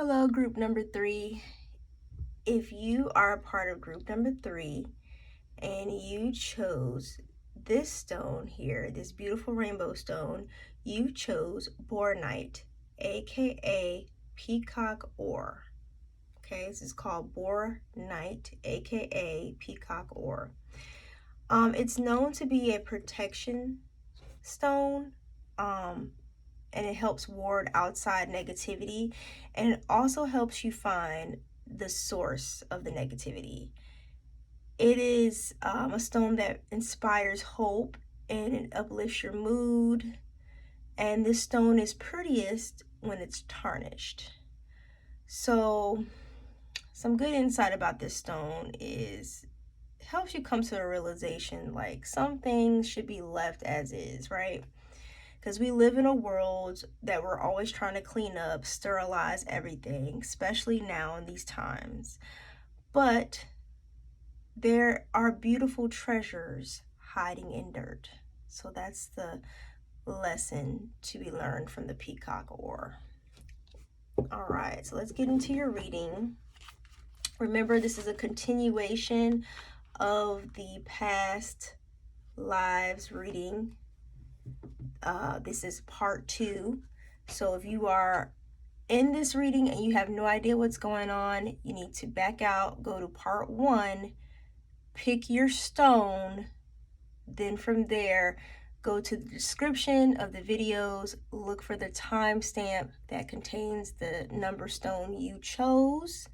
Hello, group number 3. If you are a part of group number 3 and you chose this stone here, this beautiful rainbow stone, you chose bornite, aka peacock ore. Okay, this is called bornite, aka peacock ore. It's known to be a protection stone. And it helps ward outside negativity, and it also helps you find the source of the negativity. It is a stone that inspires hope and it uplifts your mood, and this stone is prettiest when it's tarnished. So some good insight about this stone is it helps you come to a realization like some things should be left as is, right? Because we live in a world that we're always trying to clean up, sterilize everything, especially now in these times. But there are beautiful treasures hiding in dirt. So that's the lesson to be learned from the peacock ore. All right, so let's get into your reading. Remember, this is a continuation of the past lives reading. This is part 2. So if you are in this reading and you have no idea what's going on, you need to back out, go to part 1, pick your stone, then from there go to the description of the videos, look for the timestamp that contains the number stone you chose,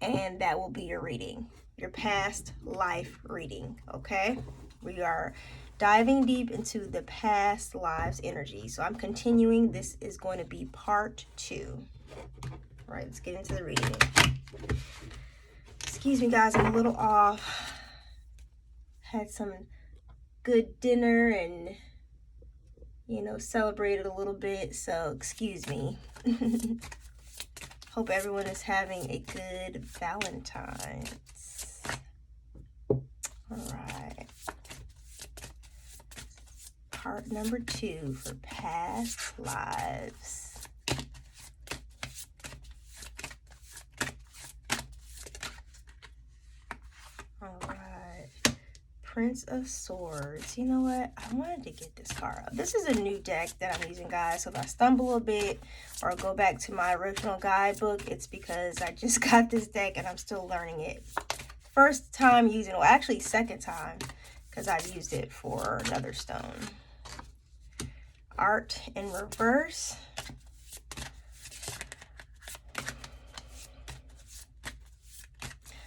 and that will be your reading, your past life reading. Okay, we are diving deep into the past lives energy. So I'm continuing. This is going to be part 2. All right, let's get into the reading. Excuse me, guys, I'm a little off. Had some good dinner and, celebrated a little bit. So excuse me. Hope everyone is having a good Valentine's. All right. Part number 2 for past lives. All right. Prince of Swords. You know what? I wanted to get this card up. This is a new deck that I'm using, guys. So if I stumble a bit or go back to my original guidebook, it's because I just got this deck and I'm still learning it. First time using it. Well, actually second time, because I've used it for another stone. Art in reverse.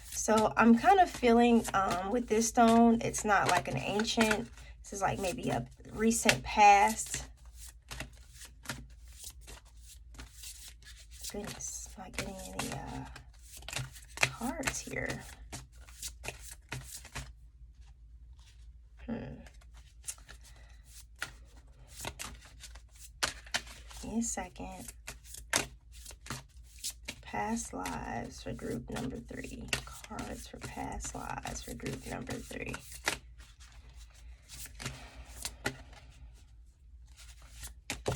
So I'm kind of feeling with this stone, it's not like an ancient. This is like maybe a recent past. Goodness, am I getting any cards here? Give me a second. Past lives for group number 3. Cards for past lives for group number 3.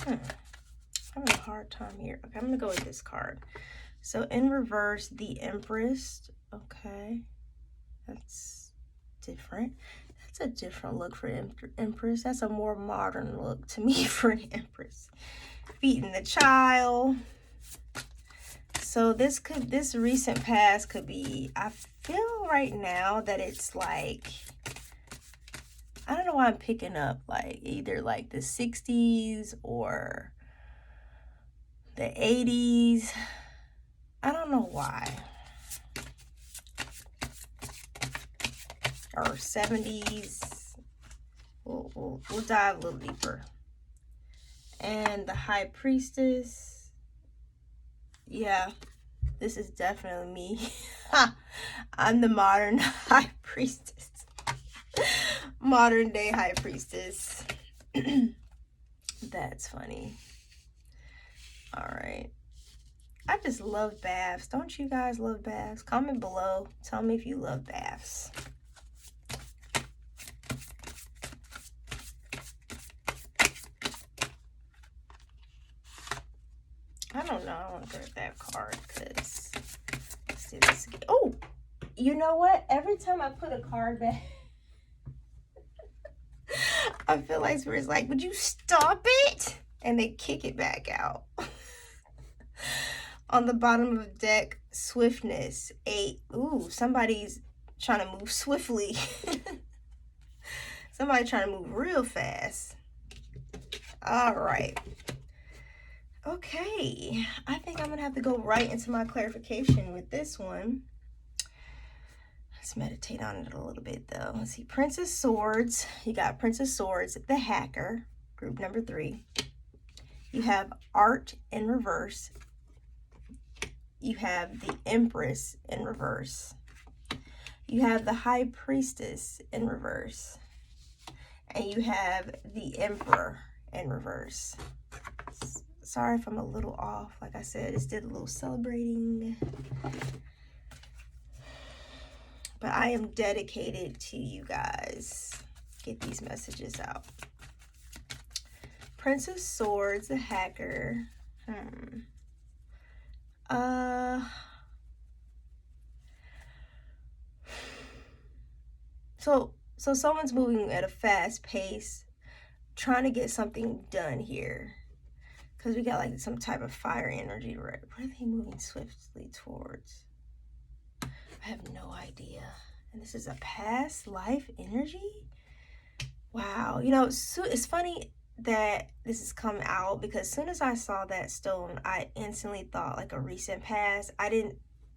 I'm having a hard time here. Okay, I'm going to go with this card. So in reverse, the Empress. Okay, that's different. That's a different look for Empress. That's a more modern look to me for an Empress. Feeding the child. So this recent past could be, I feel right now that it's like, I don't know why I'm picking up like either like the 60s or the 80s. I don't know why. Or 70s. We'll dive a little deeper. And the High Priestess. Yeah, this is definitely me. I'm the modern High Priestess. Modern day High Priestess. That's funny. All right. I just love baths. Don't you guys love baths? Comment below. Tell me if you love baths. I don't know. I want to grab that card because let's do this again. Oh, you know what? Every time I put a card back, I feel like Spirit's like, would you stop it? And they kick it back out. On the bottom of the deck, swiftness, 8. Ooh, somebody's trying to move swiftly. Somebody trying to move real fast. All right. Okay. I think I'm going to have to go right into my clarification with this one. Let's meditate on it a little bit, though. Let's see. Prince of Swords. You got Prince of Swords, the Hacker, group number 3. You have Art in reverse. You have the Empress in reverse. You have the High Priestess in reverse. And you have the Emperor in reverse. Sorry if I'm a little off. Like I said, just did a little celebrating. But I am dedicated to you guys. Get these messages out. Prince of Swords, the Hacker. So someone's moving at a fast pace, trying to get something done here. Because we got like some type of fire energy, right? What are they moving swiftly towards? I have no idea. And this is a past life energy? Wow. You know, it's funny that this has come out because as soon as I saw that stone, I instantly thought like a recent past.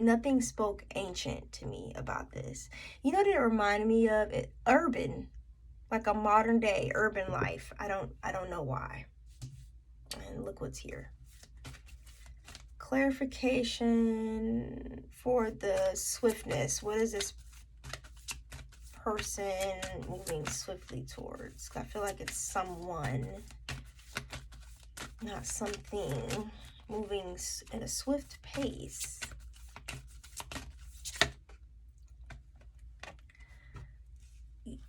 Nothing spoke ancient to me about this. You know what it reminded me of? Urban, like a modern day urban life. I don't know why. And look what's here. Clarification for the swiftness. What is this person moving swiftly towards? I feel like it's someone, not something, moving in a swift pace.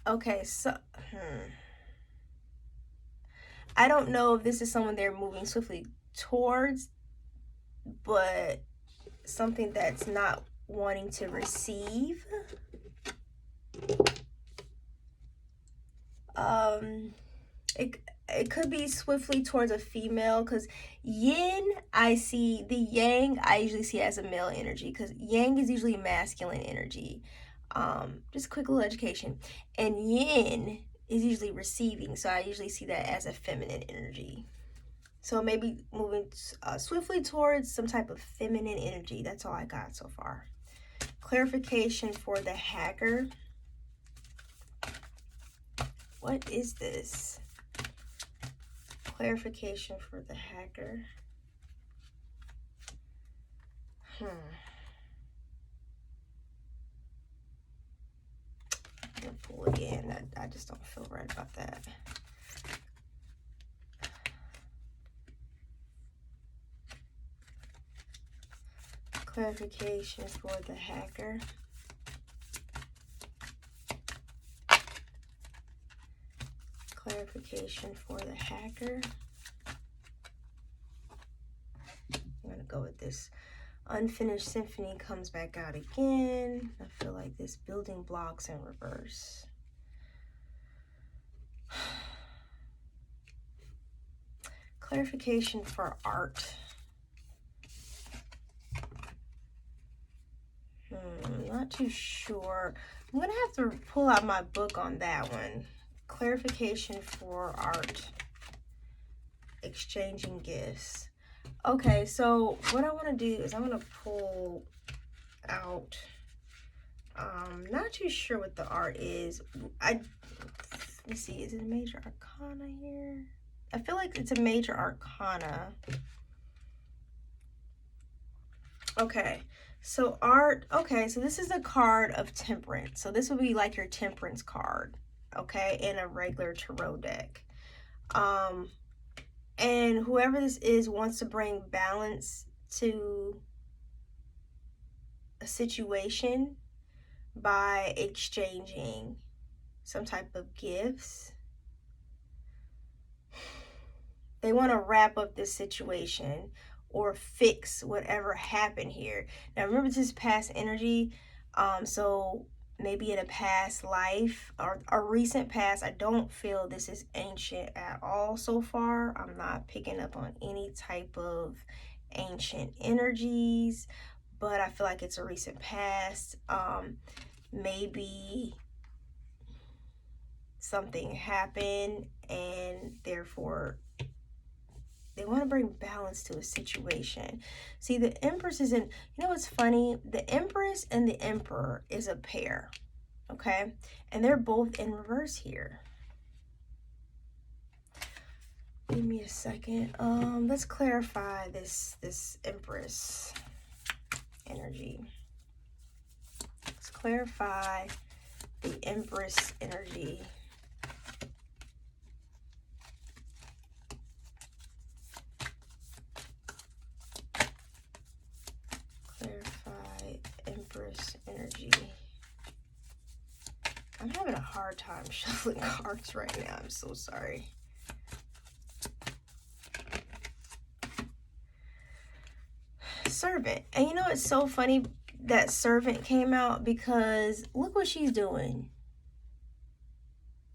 Okay, so I don't know if this is someone they're moving swiftly towards, but something that's not wanting to receive. It could be swiftly towards a female, because yin, I see the yang, I usually see as a male energy, because yang is usually masculine energy. Just a quick little education. And yin is usually receiving, so I usually see that as a feminine energy. So maybe moving swiftly towards some type of feminine energy. That's all I got so far. Clarification for the Hacker. What is this? Clarification for the Hacker. I'm gonna pull again. I just don't feel right about that. Clarification for the Hacker. Clarification for the Hacker. I'm gonna go with this. Unfinished Symphony comes back out again. I feel like this building blocks in reverse. Clarification for Art. Not too sure. I'm gonna have to pull out my book on that one. Clarification for Art. Exchanging gifts. Okay, so what I want to do is I'm going to pull out, not too sure what the art is. Let me see, is it a major arcana here? I feel like it's a major arcana. Okay, so art, okay, so this is a card of temperance. So this would be like your temperance card, okay, in a regular tarot deck. And whoever this is wants to bring balance to a situation by exchanging some type of gifts. They want to wrap up this situation, or fix whatever happened here. Now remember, this is past energy, so maybe in a past life or a recent past. I don't feel this is ancient at all so far. I'm not picking up on any type of ancient energies, but I feel like it's a recent past. Maybe something happened and therefore they want to bring balance to a situation. See, the Empress is in, you know what's funny? The Empress and the Emperor is a pair, okay? And they're both in reverse here. Give me a second. Let's clarify this Empress energy. Let's clarify the Empress energy. Clarify Empress energy. I'm having a hard time shuffling cards right now. I'm so sorry. Servant. And you know it's so funny that Servant came out, because look what she's doing.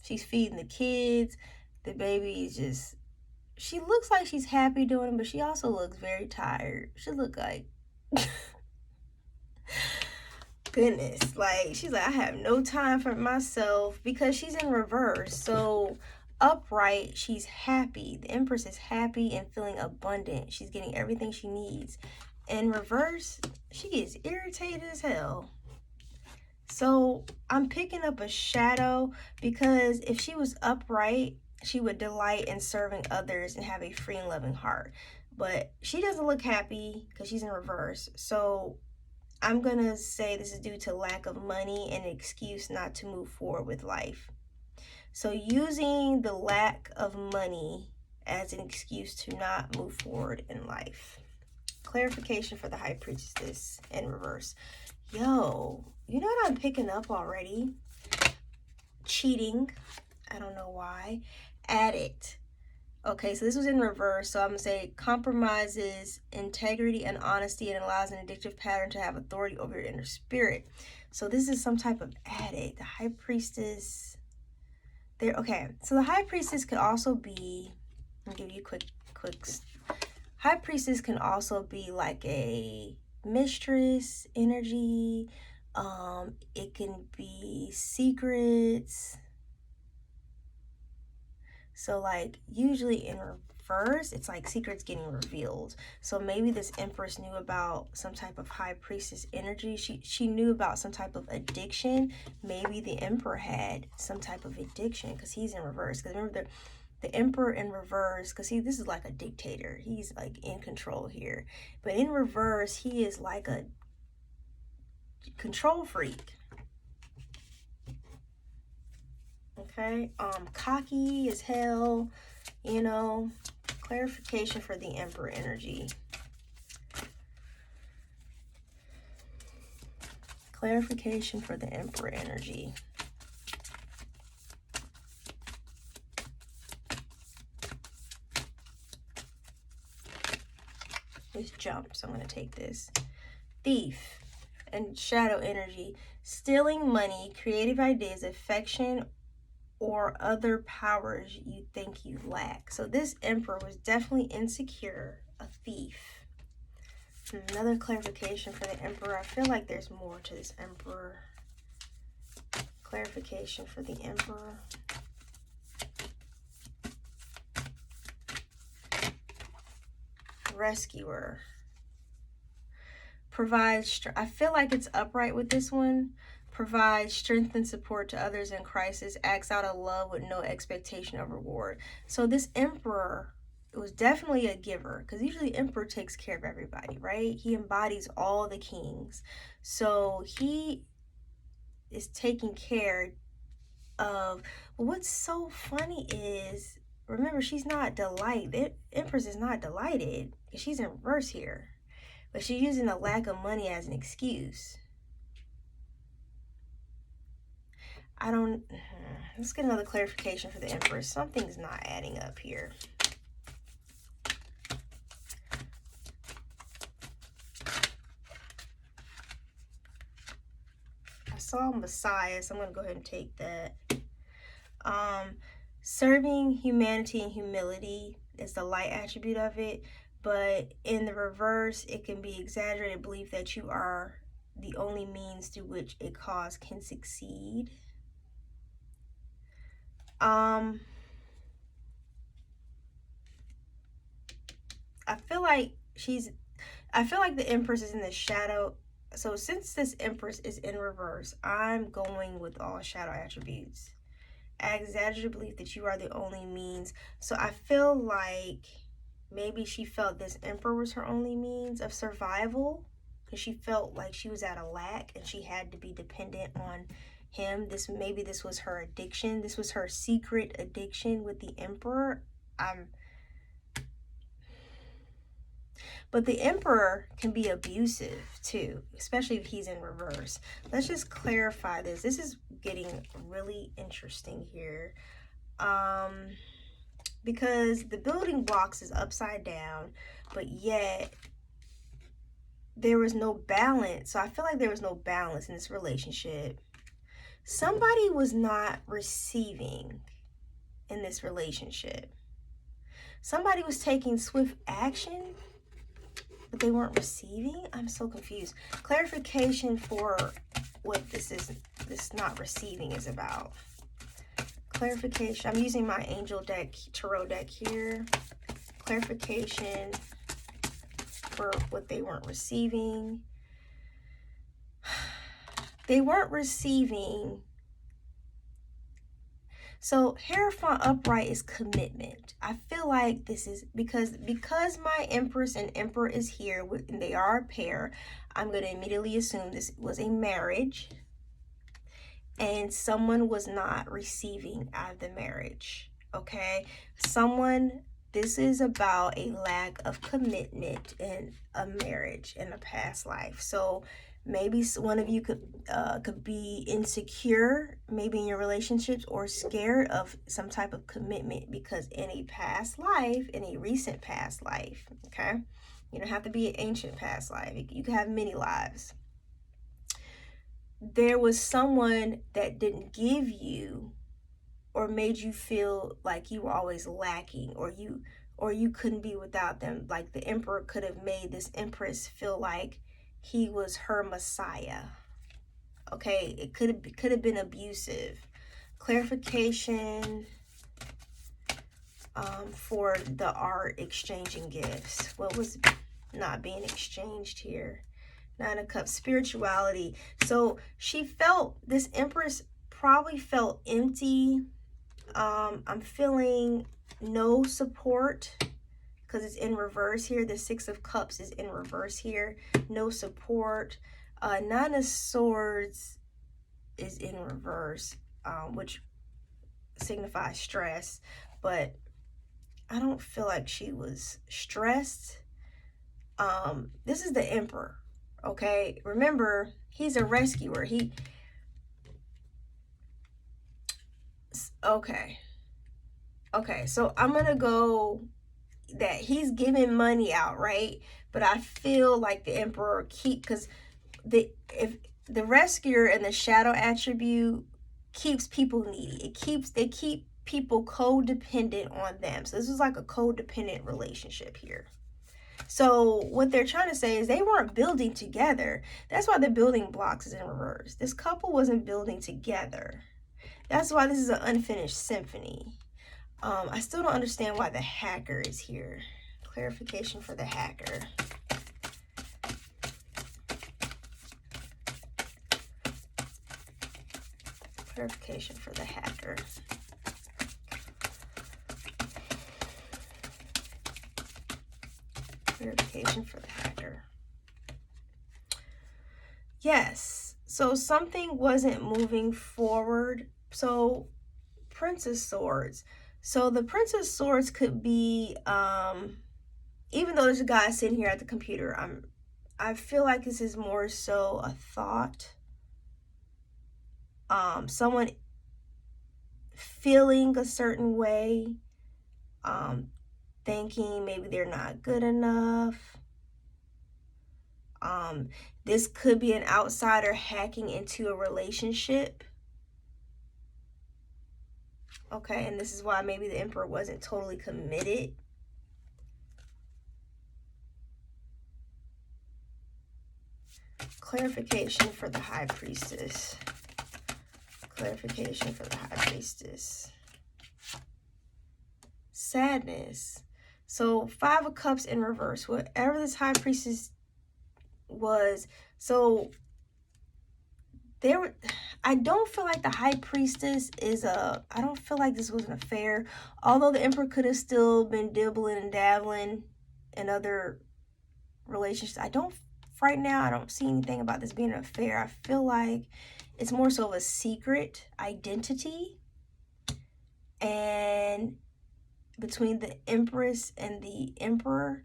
She's feeding the kids. The baby is just, she looks like she's happy doing it, but she also looks very tired. She look like goodness, like she's like, I have no time for myself, because she's in reverse. So upright, she's happy. The Empress is happy and feeling abundant. She's getting everything she needs. In reverse, she is irritated as hell. So I'm picking up a shadow, because if she was upright, she would delight in serving others and have a free and loving heart. But she doesn't look happy because she's in reverse. So I'm going to say this is due to lack of money and an excuse not to move forward with life. So using the lack of money as an excuse to not move forward in life. Clarification for the High Priestess in reverse. Yo, you know what I'm picking up already? Cheating. I don't know why. Addict. Okay, so this was in reverse. So I'm going to say compromises integrity and honesty and allows an addictive pattern to have authority over your inner spirit. So this is some type of addict. The High Priestess. There. Okay, so the High Priestess could also be, I'll give you a quick. High Priestess can also be like a mistress energy. It can be secrets. So like usually in reverse, it's like secrets getting revealed. So maybe this Empress knew about some type of High Priestess energy. She knew about some type of addiction. Maybe the Emperor had some type of addiction because he's in reverse. Because remember the Emperor in reverse, because see, this is like a dictator. He's like in control here. But in reverse, he is like a control freak. Okay, cocky as hell, you know. Clarification for the Emperor energy. Clarification for the Emperor energy. This jumps, so I'm going to take this. Thief and shadow energy. Stealing money, creative ideas, affection, or other powers you think you lack. So this Emperor was definitely insecure, a thief. Another clarification for the Emperor. I feel like there's more to this Emperor. Clarification for the Emperor. Rescuer. Provides, I feel like it's upright with this one. Provides strength and support to others in crisis. Acts out of love with no expectation of reward. So this Emperor was definitely a giver, because usually the Emperor takes care of everybody, right? He embodies all the kings. So he is taking care of, but what's so funny is, remember, she's not delighted. Empress is not delighted because she's in reverse here. But she's using the lack of money as an excuse. Let's get another clarification for the Empress. Something's not adding up here. saw Messiah, so I'm going to go ahead and take that. Serving humanity and humility is the light attribute of it, but in the reverse, it can be exaggerated belief that you are the only means through which a cause can succeed. I feel like the Empress is in the shadow. So since this Empress is in reverse, I'm going with all shadow attributes. I exaggerate belief that you are the only means. So I feel like maybe she felt this Emperor was her only means of survival, because she felt like she was at a lack and she had to be dependent on him. Maybe this was her addiction. This was her secret addiction with the Emperor. But the Emperor can be abusive too, especially if he's in reverse. Let's just clarify this. This is getting really interesting here. Because the building blocks is upside down, but yet there was no balance. So I feel like there was no balance in this relationship. Somebody was not receiving in this relationship. Somebody was taking swift action, but they weren't receiving. I'm so confused. Clarification for what this not receiving is about. Clarification. I'm using my angel deck, tarot deck here. Clarification for what they weren't receiving. They weren't receiving. So Hierophant upright is commitment. I feel like this is because my Empress and Emperor is here and they are a pair, I'm going to immediately assume this was a marriage and someone was not receiving out of the marriage. Okay? This is about a lack of commitment in a marriage in a past life. So maybe one of you could be insecure, maybe in your relationships, or scared of some type of commitment because in a past life, in a recent past life, okay? You don't have to be an ancient past life. You can have many lives. There was someone that didn't give you or made you feel like you were always lacking, or you couldn't be without them. Like the Emperor could have made this Empress feel like he was her Messiah. Okay, it could have been abusive. Clarification for the art exchanging gifts. What was not being exchanged here? Nine of Cups, spirituality. So this Empress probably felt empty. I'm feeling no support because it's in reverse here. The Six of Cups is in reverse here. No support. Nine of Swords is in reverse, which signifies stress. But I don't feel like she was stressed. This is the Emperor. Okay, remember, he's a rescuer. Okay, so I'm gonna go that he's giving money out, right? But I feel like the Emperor because if the rescuer and the shadow attribute keeps people needy, they keep people codependent on them. So this is like a codependent relationship here. So what they're trying to say is they weren't building together. That's why the building blocks is in reverse. This couple wasn't building together. That's why this is an unfinished symphony. I still don't understand why the hacker is here. Clarification for the hacker. Clarification for the hacker. Clarification for the hacker. Yes, so something wasn't moving forward. So Princess Swords. So the Princess Swords could be, even though there's a guy sitting here at the computer, I feel like this is more so a thought. Someone feeling a certain way, thinking maybe they're not good enough. This could be an outsider hacking into a relationship. Okay, and this is why maybe the Emperor wasn't totally committed. Clarification for the High Priestess. Clarification for the High Priestess. Sadness. So 5 of Cups in reverse. Whatever this High Priestess was, so I don't feel like the High Priestess is I don't feel like this was an affair. Although the Emperor could have still been dibbling and dabbling in other relationships. Right now, I don't see anything about this being an affair. I feel like it's more so of a secret identity. And between the Empress and the Emperor.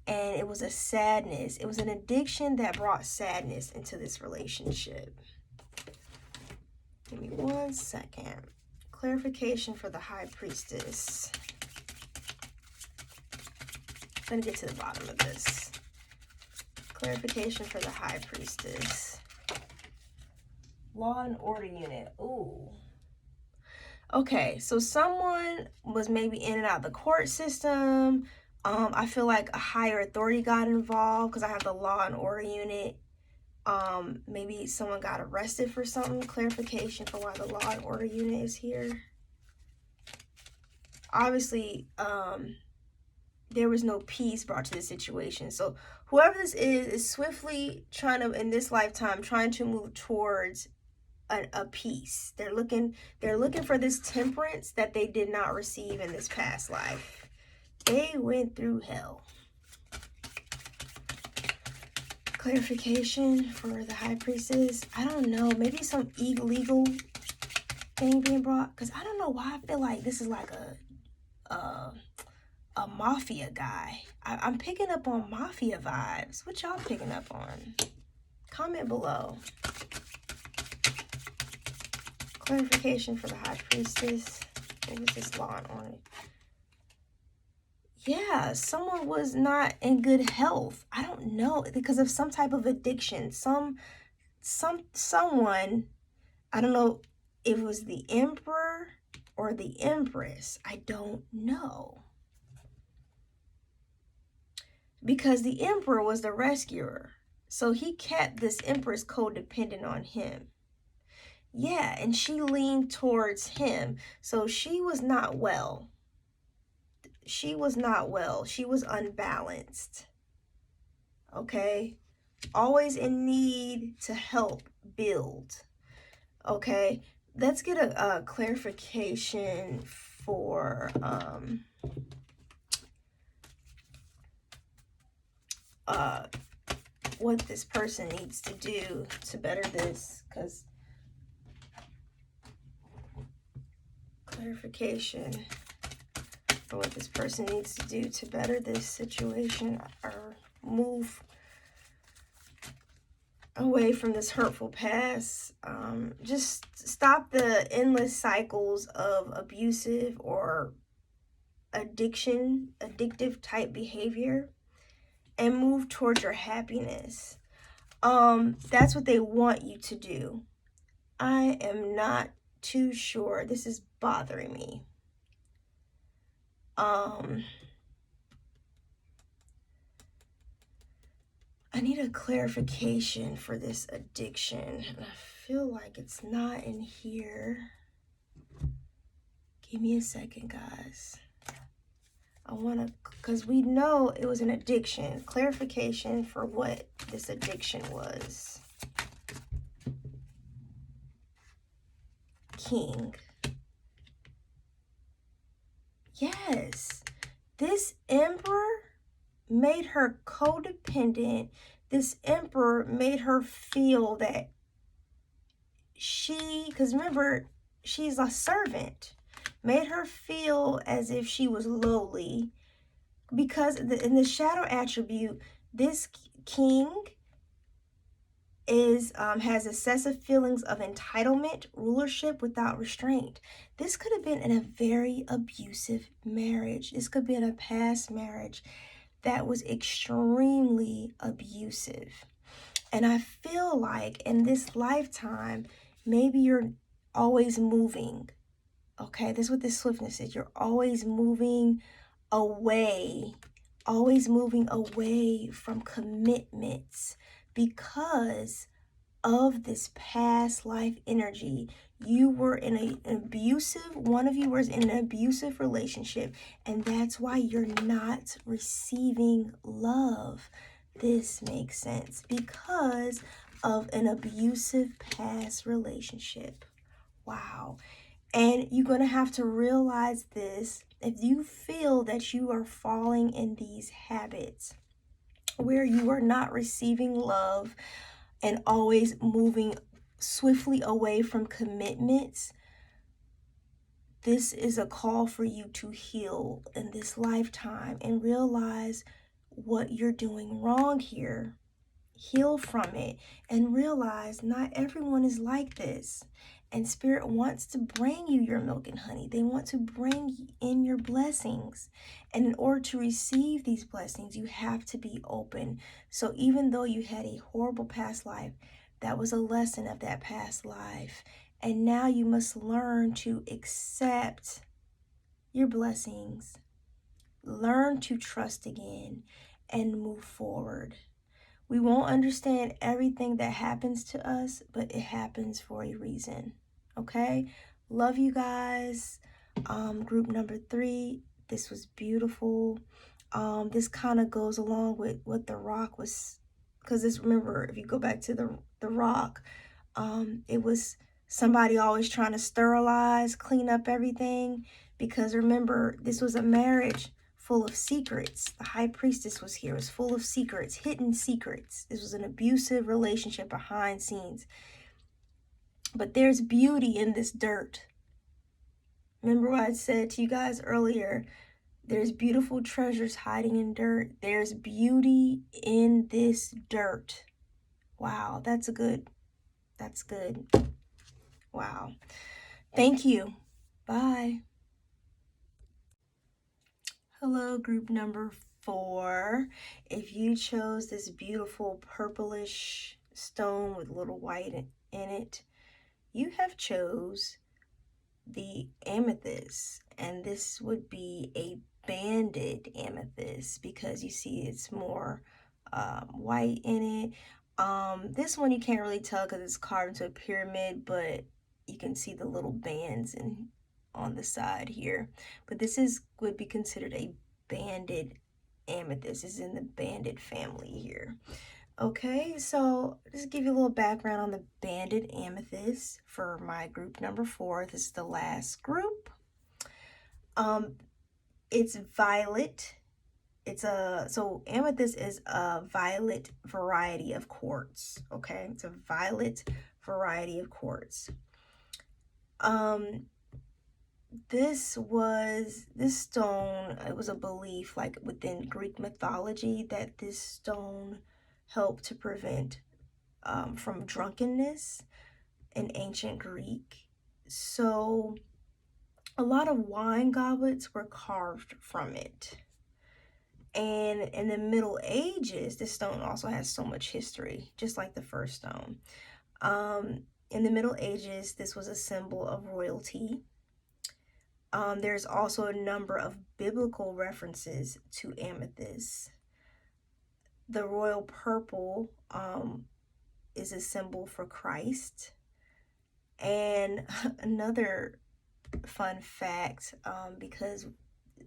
And it was a sadness. It was an addiction that brought sadness into this relationship. Give me 1 second. Clarification for the High Priestess. I'm going to get to the bottom of this. Clarification for the High Priestess. Law and Order unit. Ooh. Okay, so someone was maybe in and out of the court system. I feel like a higher authority got involved because I have the Law and Order unit. Maybe someone got arrested for something. Clarification for why the Law and Order unit is here. Obviously, there was no peace brought to the situation. So whoever this is swiftly trying to, in this lifetime, trying to move towards a peace. They're looking for this temperance that they did not receive in this past life. They went through hell. Clarification for the High Priestess. I don't know. Maybe some illegal thing being brought. Because I don't know why I feel like this is like a mafia guy. I'm picking up on mafia vibes. What y'all picking up on? Comment below. Clarification for the High Priestess. What was this Law and Order? Yeah, someone was not in good health. I don't know, because of some type of addiction. Someone, I don't know if it was the Emperor or the Empress. I don't know. Because the Emperor was the rescuer. So he kept this Empress codependent on him. Yeah, and she leaned towards him. So she was not well. She was not well. She was unbalanced. Okay? Always in need to help build. Okay? Let's get a clarification for what this person needs to do to better this, because clarification for what this person needs to do to better this situation or move away from this hurtful past. Just stop the endless cycles of abusive or addictive type behavior, and move towards your happiness. That's what they want you to do. I am not too sure. This is bothering me. I need a clarification for this addiction. And I feel like it's not in here. Give me a second, guys. I want to, because we know it was an addiction. Clarification for what this addiction was. King. Yes. This Emperor made her codependent. This Emperor made her feel that because remember, she's a servant. Made her feel as if she was lowly, because in the shadow attribute, this king has excessive feelings of entitlement, rulership without restraint. This could have been in a very abusive marriage. This could be in a past marriage that was extremely abusive. And I feel like in this lifetime, maybe you're always moving. Okay, this is what this swiftness is. You're always moving away from commitments because of this past life energy. You were in an abusive, one of you was in an abusive relationship, and that's why you're not receiving love. This makes sense because of an abusive past relationship. Wow. And you're going to have to realize this if you feel that you are falling in these habits where you are not receiving love and always moving swiftly away from commitments. This is a call for you to heal in this lifetime and realize what you're doing wrong here. Heal from it and realize not everyone is like this. And Spirit wants to bring you your milk and honey. They want to bring in your blessings. And in order to receive these blessings, you have to be open. So even though you had a horrible past life, that was a lesson of that past life. And now you must learn to accept your blessings, learn to trust again, and move forward. We won't understand everything that happens to us, but it happens for a reason. Okay? Love you guys. Group number 3. This was beautiful. This kind of goes along with what the rock was, because this, remember, if you go back to the rock, it was somebody always trying to sterilize, clean up everything, because remember, this was a marriage full of secrets. The high priestess was here. It was full of secrets, hidden secrets. This was an abusive relationship behind scenes. But there's beauty in this dirt. Remember what I said to you guys earlier? There's beautiful treasures hiding in dirt. There's beauty in this dirt. Wow, that's good. Wow. Thank you. Bye. Hello, group number 4. If you chose this beautiful purplish stone with little white in it, you have chose the amethyst, and this would be a banded amethyst because you see it's more white in it. This one you can't really tell because it's carved into a pyramid, but you can see the little bands on the side here. But this would be considered a banded amethyst. This is in the banded family here. Okay, so just give you a little background on the banded amethyst for my group number 4. This is the last group. It's violet. So amethyst is a violet variety of quartz. Okay, it's a violet variety of quartz. This stone, it was a belief like within Greek mythology that this stone helped to prevent from drunkenness in ancient Greek. So a lot of wine goblets were carved from it. And in the Middle Ages, this stone also has so much history, just like the first stone. In the Middle Ages, this was a symbol of royalty. There's also a number of biblical references to amethyst. The royal purple is a symbol for Christ. And another fun fact, because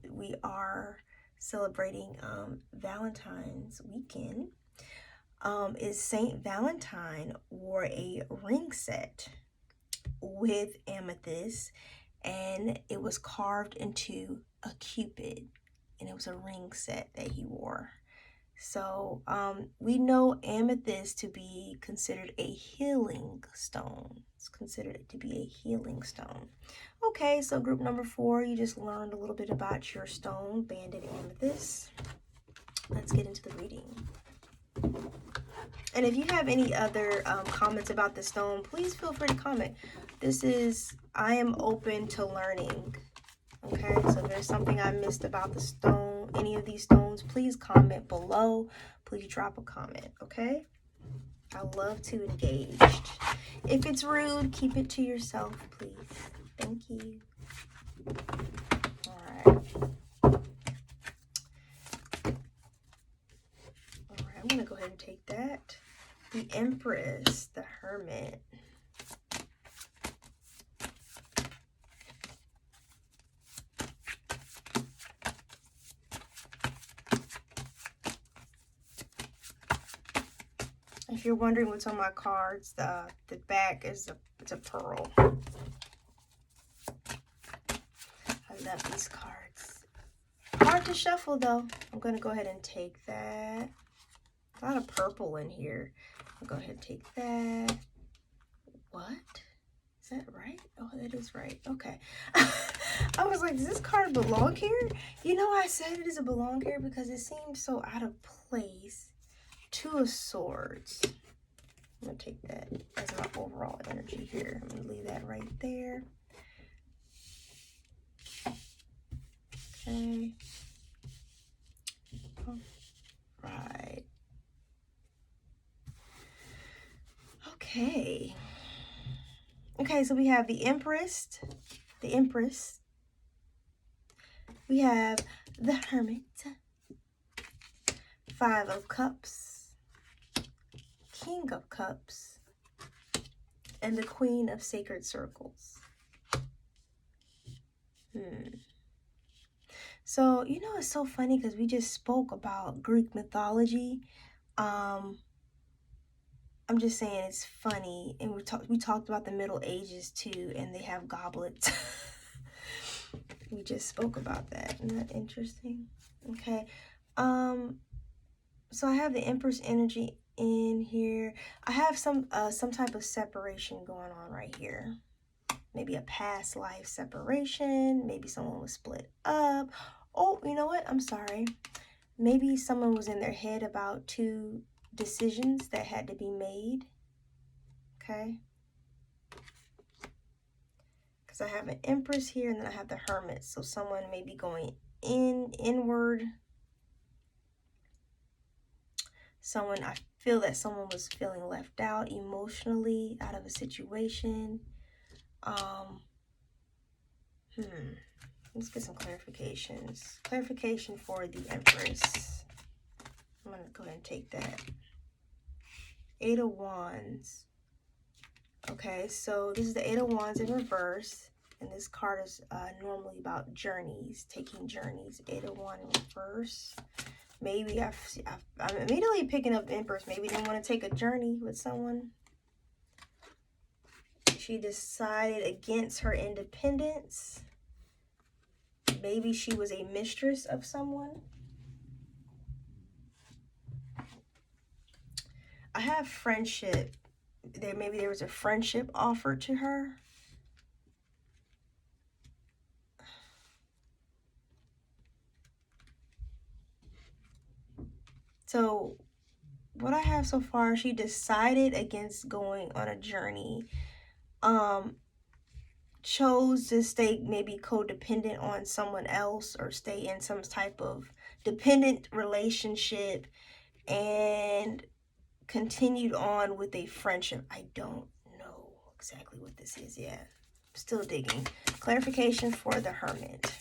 we are celebrating Valentine's weekend, is Saint Valentine wore a ring set with amethyst, and it was carved into a cupid, and it was a ring set that he wore. So we know amethyst to be considered a healing stone. It's considered to be a healing stone. Okay, so group number 4, you just learned a little bit about your stone, banded amethyst. Let's get into the reading. And if you have any other comments about the stone, please feel free to comment. I am open to learning. Okay, so if there's something I missed about the stone, any of these stones, please comment below. Please drop a comment, okay? I love to engage. If it's rude, keep it to yourself, please. Thank you. All right. I'm going to go ahead and take that. The Empress, the Hermit. If you're wondering what's on my cards, the back is it's a pearl. I love these cards. Hard to shuffle though. I'm going to go ahead and take that. A lot of purple in here. I'll go ahead and take that. What? Is that right? Oh, that is right. Okay. I was like, does this card belong here? You know, I said it doesn't belong here because it seems so out of place. Two of Swords. I'm going to take that as my overall energy here. I'm going to leave that right there. Okay. All right. Okay. Okay, so we have the Empress. We have the Hermit. Five of Cups. King of Cups. And the Queen of Sacred Circles. So, you know, it's so funny because we just spoke about Greek mythology. I'm just saying it's funny. And we talked about the Middle Ages too, and they have goblets. We just spoke about that. Isn't that interesting? Okay. So I have the Empress energy in here. I have some type of separation going on right here. Maybe a past life separation. Maybe someone was split up. Oh, you know what? I'm sorry. Maybe someone was in their head about two decisions that had to be made. Okay. Because I have an Empress here and then I have the Hermit. So someone may be going inward. I feel that someone was feeling left out emotionally out of a situation. Let's get some clarifications. Clarification for the Empress. I'm going to go ahead and take that. Eight of Wands. Okay, so this is the Eight of Wands in reverse. And this card is normally about journeys, taking journeys. Eight of Wands in reverse. Maybe I'm immediately picking up Empress. Maybe they want to take a journey with someone. She decided against her independence. Maybe she was a mistress of someone. I have friendship. Maybe there was a friendship offered to her. So what I have so far, she decided against going on a journey. Chose to stay maybe codependent on someone else or stay in some type of dependent relationship and continued on with a friendship. I don't know exactly what this is yet. Still digging. Clarification for the Hermit.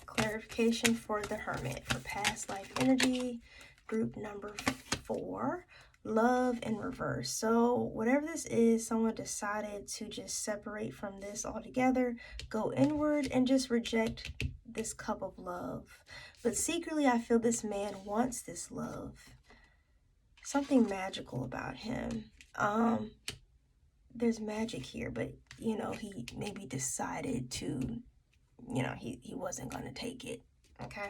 Clarification for the Hermit for past life energy. Group number 4. Love in reverse. So whatever this is, someone decided to just separate from this altogether, go inward and just reject this cup of love. But secretly, I feel this man wants this love. Something magical about him. There's magic here, but you know, he maybe decided to, you know, he wasn't going to take it. Okay.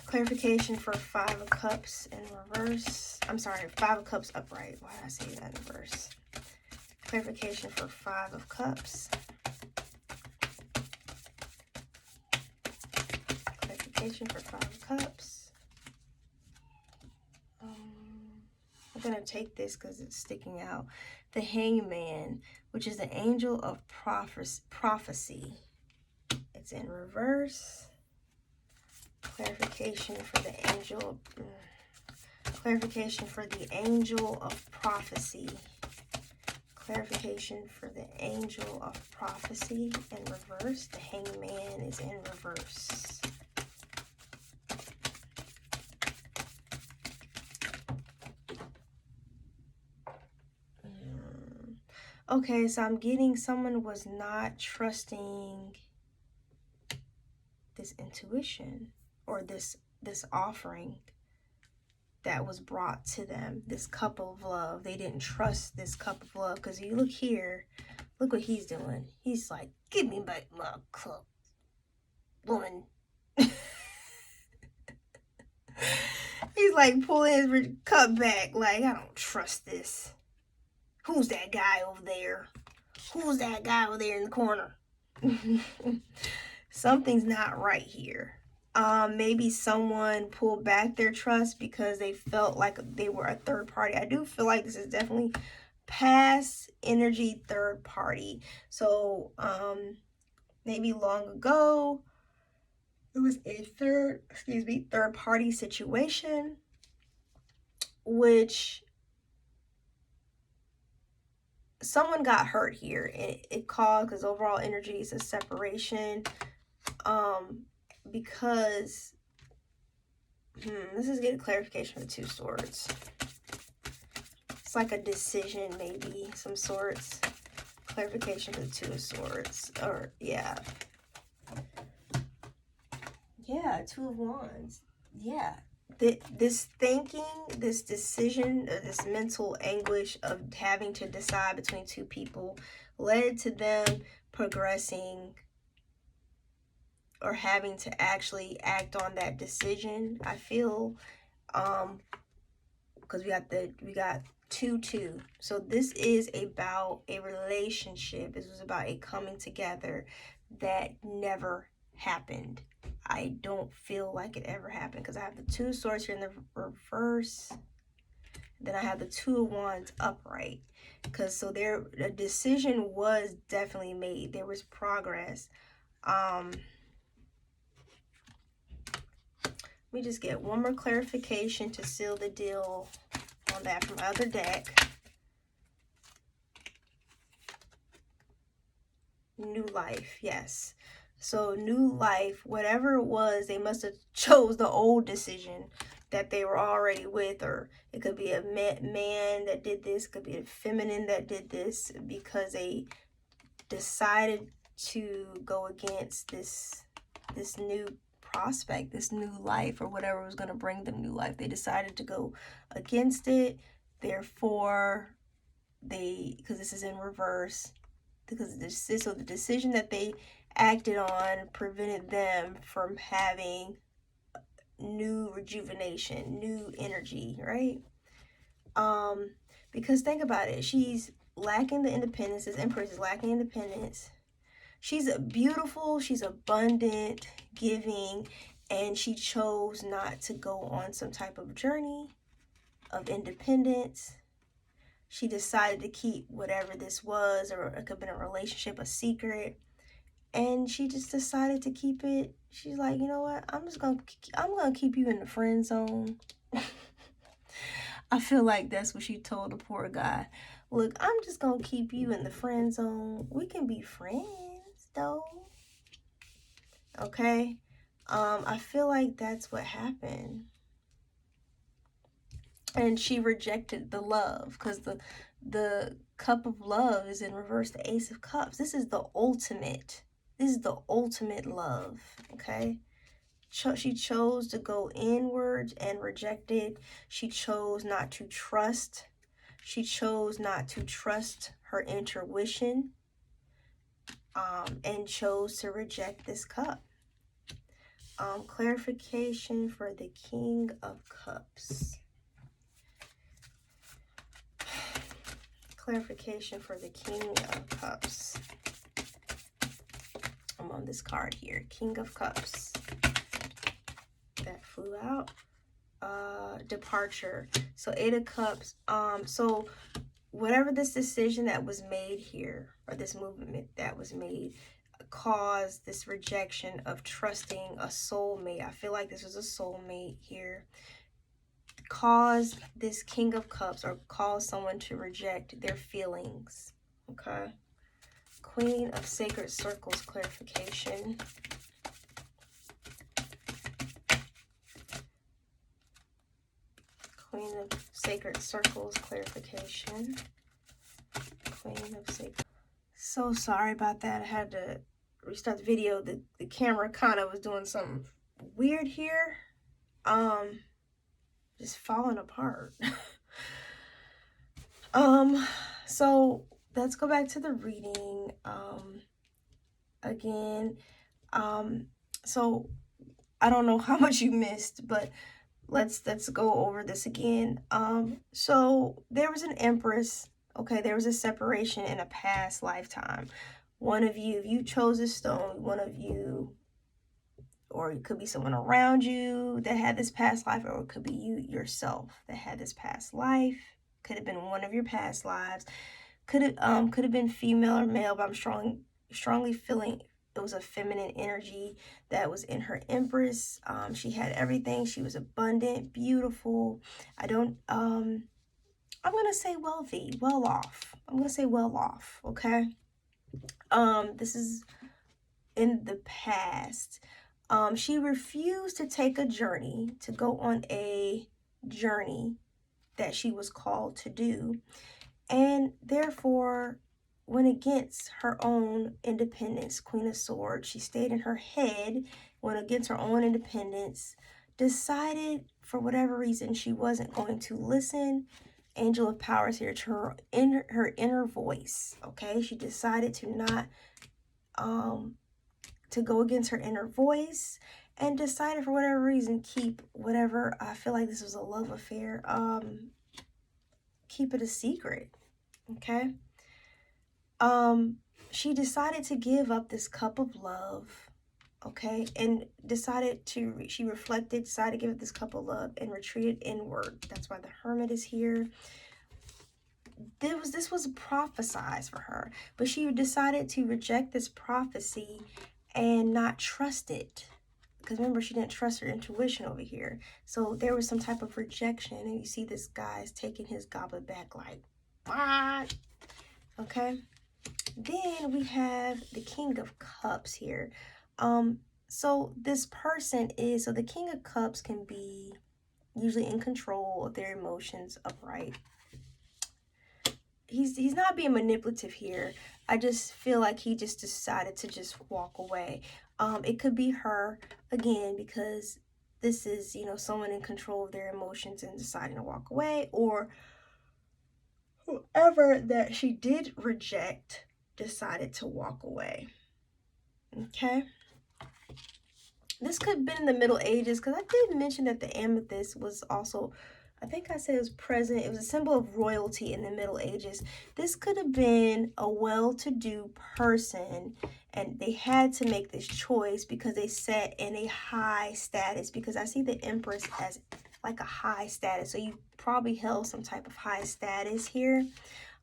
Clarification for Five of Cups in reverse. I'm sorry, Five of Cups upright. Why did I say that in reverse? Clarification for Five of Cups. Clarification for Five of Cups. I'm going to take this because it's sticking out. The Hangman, which is the angel of prophecy. It's in reverse. Clarification for the angel. Clarification for the angel of prophecy. Clarification for the angel of prophecy in reverse. The hangman is in reverse. Okay, so I'm getting someone was not trusting this intuition or this offering that was brought to them, this cup of love. They didn't trust this cup of love, because you look here, look what he's doing. He's like, give me back my cup, woman. He's like pulling his cup back, like, I don't trust this. Who's that guy over there? Who's that guy over there in the corner? Something's not right here. Maybe someone pulled back their trust because they felt like they were a third party. I do feel like this is definitely past energy third party. So maybe long ago it was a third party situation, which someone got hurt here. It caused, because overall energy is a separation. Because this is getting clarification of the Two Swords. It's like a decision, maybe, some sorts. Clarification of the Two of Swords. Or, yeah. Yeah, Two of Wands. Yeah. This thinking, this decision, or this mental anguish of having to decide between two people led to them progressing or having to actually act on that decision. I feel, because we got 2-2. So this is about a relationship. This was about a coming together that never happened. I don't feel like it ever happened, because I have the Two of Swords here in the reverse. Then I have the Two of Wands upright. Because so a decision was definitely made. There was progress. Let me just get one more clarification to seal the deal on that from my other deck. New life, yes. So new life, whatever it was, they must have chose the old decision that they were already with, or it could be a man that did this, could be a feminine that did this, because they decided to go against this new prospect, this new life, or whatever was going to bring them new life. They decided to go against it. Therefore, because this is in reverse, because so the decision that they acted on prevented them from having new rejuvenation, new energy, right? Because think about it, she's lacking the independence. This Empress is lacking independence. She's beautiful, she's abundant, giving, and she chose not to go on some type of journey of independence. She decided to keep whatever this was, or it could have been a relationship, a secret. And she just decided to keep it. She's like, you know what? I'm gonna keep you in the friend zone. I feel like that's what she told the poor guy. Look, I'm just gonna keep you in the friend zone. We can be friends, though. Okay? I feel like that's what happened. And she rejected the love, because the cup of love is in reverse, the Ace of Cups. This is the ultimate. This is the ultimate love, okay? She chose to go inwards and rejected. She chose not to trust. She chose not to trust her intuition, and chose to reject this cup. Clarification for the King of Cups. Clarification for the King of Cups. I'm on this card here, King of Cups. That flew out. Departure. So 8 of Cups. So whatever this decision that was made here, or this movement that was made, caused this rejection of trusting a soulmate. I feel like this was a soulmate here. Caused this King of Cups, or caused someone to reject their feelings. Okay. Queen of Sacred Circles, clarification. Queen of Sacred Circles, clarification. Queen of Sacred. So sorry about that. I had to restart the video. The camera kind of was doing something weird here. Just falling apart. So let's go back to the reading. Again, so I don't know how much you missed, but let's go over this again. So there was an Empress. Okay, there was a separation in a past lifetime. One of you, if you chose a stone, one of you, or it could be someone around you that had this past life, or it could be you yourself that had this past life. Could have been one of your past lives. Could have been female or male, but I'm strongly feeling it was a feminine energy that was in her Empress. She had everything. She was abundant, beautiful. I'm gonna say wealthy, well off. I'm gonna say well off, okay? This is in the past. She refused to take a journey, to go on a journey that she was called to do, and therefore went against her own independence. Queen of Swords, she stayed in her head, went against her own independence, decided for whatever reason she wasn't going to listen. Angel of Power is here to her inner voice. Okay, she decided to not to go against her inner voice, and decided for whatever reason keep whatever, I feel like this was a love affair, keep it a secret. Okay. She decided to give up this cup of love, okay, and she reflected, decided to give up this cup of love and retreated inward. That's why the Hermit is here. This was prophesized for her, but she decided to reject this prophecy and not trust it. Because remember, she didn't trust her intuition over here. So there was some type of rejection, and you see this guy's taking his goblet back like, what? Okay. Then we have the King of Cups here. So this person is, so the King of Cups can be usually in control of their emotions, upright. He's not being manipulative here. I just feel like he just decided to just walk away. It could be her, again, because this is, someone in control of their emotions and deciding to walk away, or whoever that she did reject decided to walk away. Okay. This could have been in the Middle Ages, because I did mention that the amethyst was also, I think I said it was present. It was a symbol of royalty in the Middle Ages. This could have been a well-to-do person, and they had to make this choice because they sat in a high status, because I see the Empress as like a high status. So you probably held some type of high status here.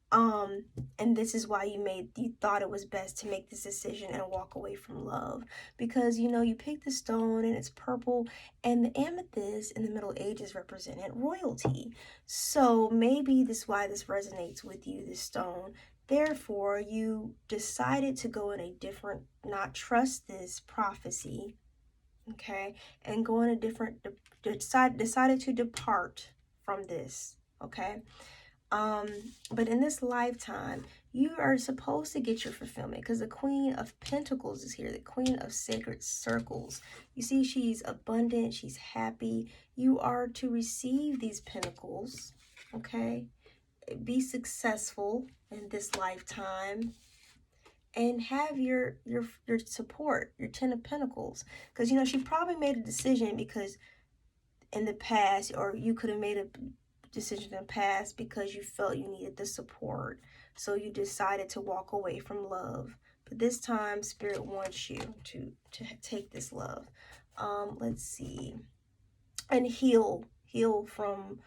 And this is why you thought it was best to make this decision and walk away from love, because you picked the stone and it's purple, and the amethyst in the Middle Ages represented royalty. So maybe this is why this resonates with you, this stone. Therefore, you decided to go in a different, not trust this prophecy, okay, and go in a different, decided to depart from this, okay. But in this lifetime, you are supposed to get your fulfillment, because the Queen of Pentacles is here, the Queen of Sacred Circles. You see, she's abundant, she's happy. You are to receive these pentacles, okay? Be successful in this lifetime, and have your support, your 10 of Pentacles. Because, she probably made a decision because in the past, or you could have made a decision in the past because you felt you needed the support, so you decided to walk away from love. But this time, Spirit wants you to take this love. Let's see, and heal from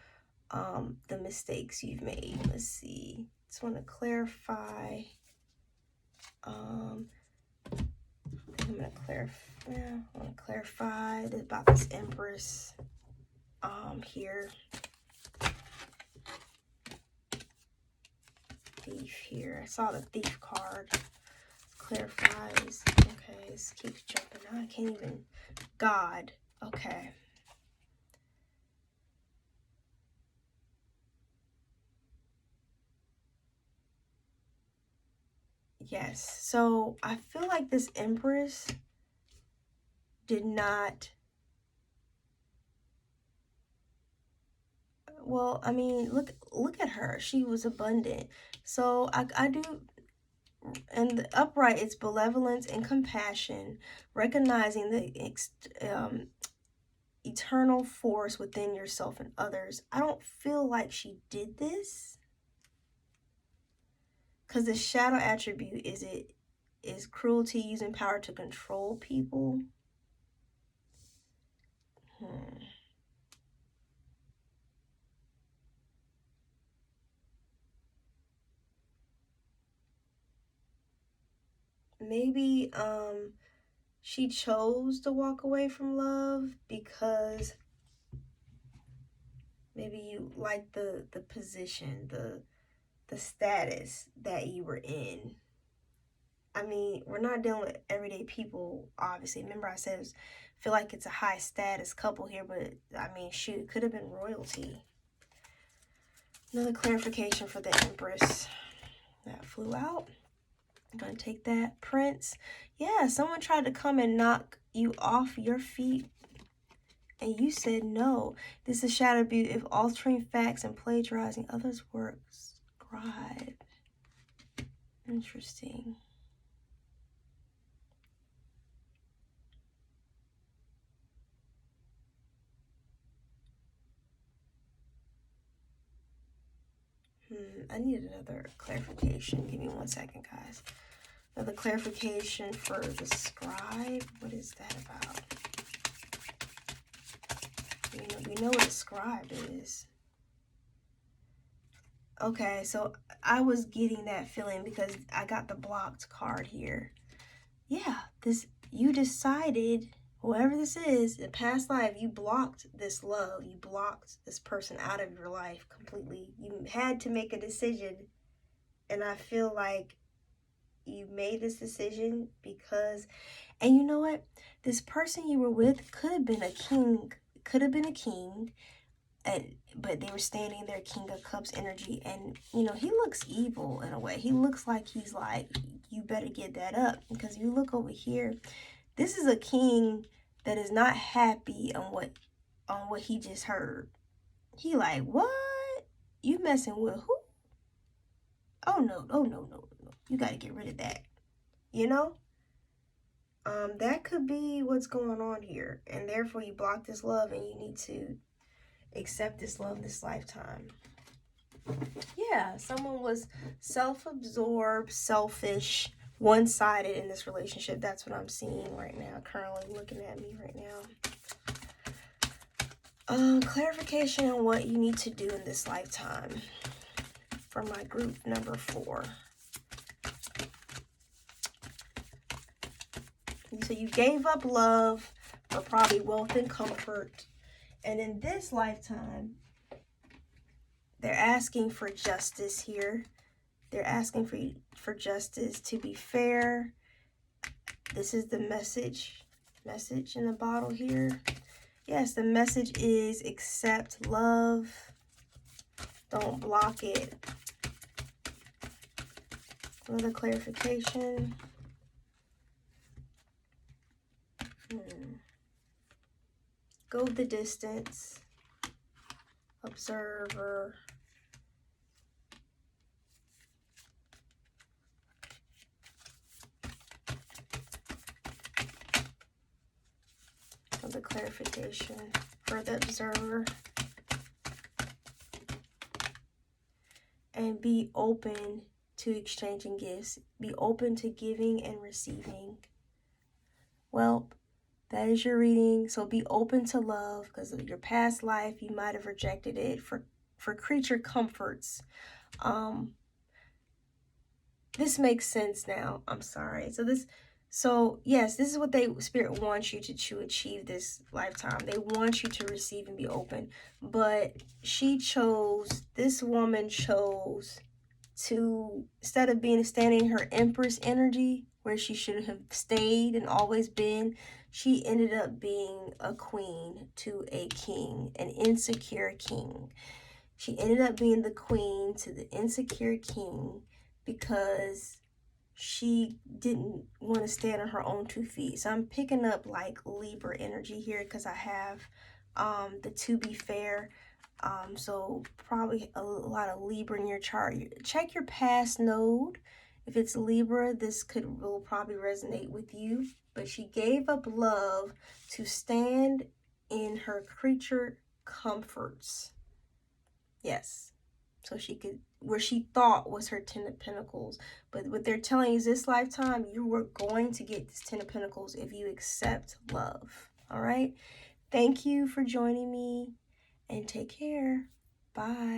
the mistakes you've made. Let's see. Just want to clarify. I'm going to clarify about this Empress here. Thief here. I saw the Thief card. Clarifies. Okay, this keeps jumping. I can't even. God. Okay. Yes. So I feel like this Empress did not. Well, I mean, look at her. She was abundant. So I do. And the upright, it's benevolence and compassion, recognizing the eternal force within yourself and others. I don't feel like she did this, because the shadow attribute is cruelty, using power to control people. Maybe she chose to walk away from love because maybe you like the position, the status that you were in. I mean, we're not dealing with everyday people, obviously. Remember, I said feel like it's a high status couple here, but I mean, shoot, it could have been royalty. Another clarification for the Empress that flew out. I'm going to take that. Prince. Yeah, someone tried to come and knock you off your feet, and you said no. This is shadow abuse if altering facts and plagiarizing others' works. Scribe. Interesting. I need another clarification. Give me 1 second, guys. Another clarification for the scribe. What is that about? You know what a scribe is. Okay, so I was getting that feeling because I got the blocked card here. Yeah, you decided, whoever this is, in past life, you blocked this love. You blocked this person out of your life completely. You had to make a decision, and I feel like you made this decision because, and you know what? This person you were with could have been a king, but they were standing there, King of Cups energy, and he looks evil in a way. He looks like he's like, you better get that up, because if you look over here, this is a king that is not happy on what he just heard. He like, what? You messing with who? Oh no, you got to get rid of that. That could be what's going on here, and therefore you block this love, and you need to accept this love this lifetime. Yeah, someone was self-absorbed, selfish, one-sided in this relationship. That's what I'm seeing right now, currently looking at me right now. Clarification on what you need to do in this lifetime for my group number 4. So you gave up love for probably wealth and comfort. And in this lifetime, they're asking for justice here. They're asking for justice, to be fair. This is the message in the bottle here. Yes, the message is accept love. Don't block it. Another clarification. Go the distance. Observer. Another clarification for the observer. And be open to exchanging gifts. Be open to giving and receiving. Well, that is your reading. So be open to love, because of your past life, you might have rejected it for creature comforts. This makes sense now. I'm sorry. So So, yes, this is what Spirit wants you to achieve this lifetime. They want you to receive and be open. But this woman chose to, instead of standing in her Empress energy, where she should have stayed and always been, she ended up being a queen to a king, an insecure king. She ended up being the queen to the insecure king because she didn't want to stand on her own 2 feet. So I'm picking up like Libra energy here because I have the to be fair. So probably a lot of Libra in your chart. Check your past node. If it's Libra, this will probably resonate with you. But she gave up love to stand in her creature comforts. Yes. So she could, where she thought was her 10 of Pentacles. But what they're telling you is this lifetime, you were going to get this 10 of Pentacles if you accept love. All right. Thank you for joining me and take care. Bye.